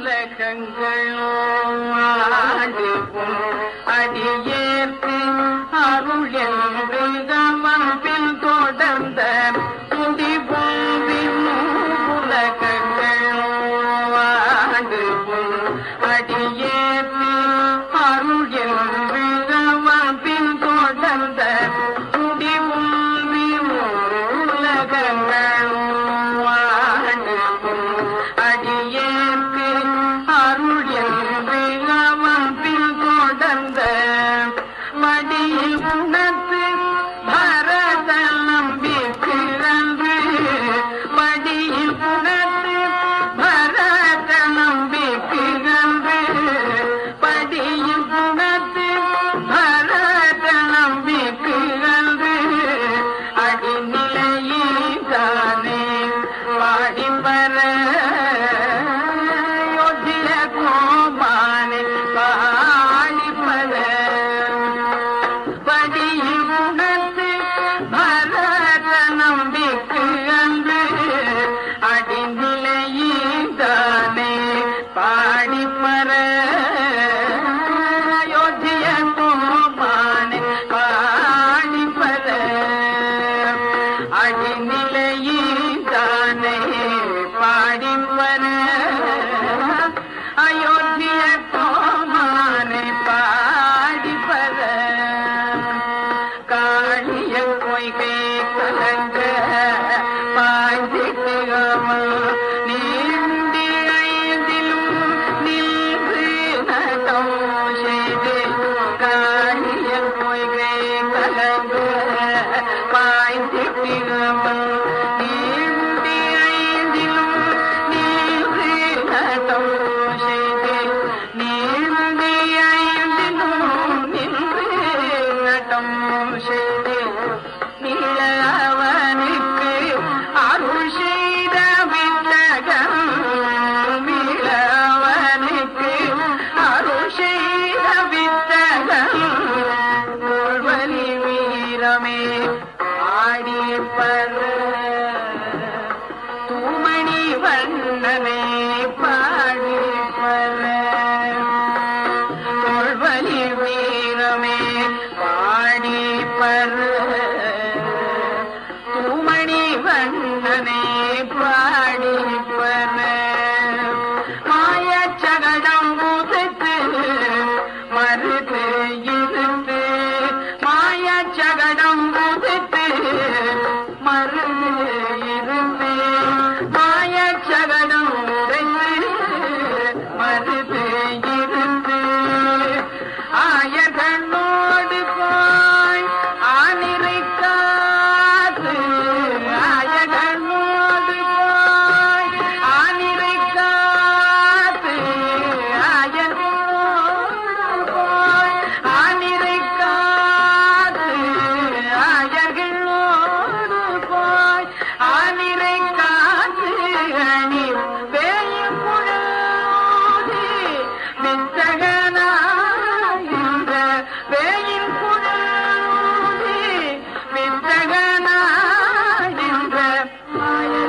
உலகங்களோ ஆடுவோம் அடியேற்கு அருள் என்பவன் பின் தொடர்ந்த முடிவும் உலகங்களோ ஆடுவோம் அடியேற்கு அருள் என்பவன் பின் தொடர்ந்த முடிவும் உலகங்களோ ஆடுவோம் அடியேற்கு அருள் என்பவன் பின் தொடர்ந்த மடியில் உணர்த்து பரத நம்பிக்கிறன்று மடியில் உணர்த்து பரத நம்பிக்கிறன்று படியில் உணர்த்து பரத நம்பிக்கிறன்று அடிநிலையில்தானே பாடிப்பர யோதிய கோமானே பாடிப்பர படியில் உணர்த்து பரத நம்பிக்கு அன்று அடிநிலையில்தானே பாடிப்பர யோதிய கோமானே பாடிப்பர அடிநிலையில்தானே பாடிப்பர அயோத்திய கோமானே பாடிப்பர காளிய பொய்கை கலங்க பாய்ந்திக்காமல் நீந்தி ஐந்திலும் நின்று நடம் செய்து காளிய பொய்கை கலங்க பாய்ந்திக்காமல் நீந்தி ஐந்திலும் நின்று நடம் செய்து நீந்தி ஐந்திலும் நின்று நடம் செய்து மீளவனுக்கு அருள் செய்த வித்தகம் மீளவனுக்கு அருள் செய்த வித்தகம் தோள்வலி வீரமே ஆடிப்பர தூமணி வண்ணனே பாடிப்பர தோள்வலி வீரமே பாடிப்பர தூமணி வண்ணனே பாடிப்பர மாயச்சகடம் உதித்து மறுத்து இருந்து மாயச்சகடம் உதித்து மறுத்து இருந்து மாயச்சகடம் உடைத்து மறுத்து இருந்து ஆயகனோடு போய் ஆனிரை காத்து ஆயகனோடு போய் ஆனிரை காத்து ஆயகனோடு போய் ஆனிரை காத்து ஆயகனோடு போய் ஆனிரை காத்து அணி வேயும் புழூதி வித்தகனாயின்ற வேயின் புழூதி வித்தகனாயின்ற மாய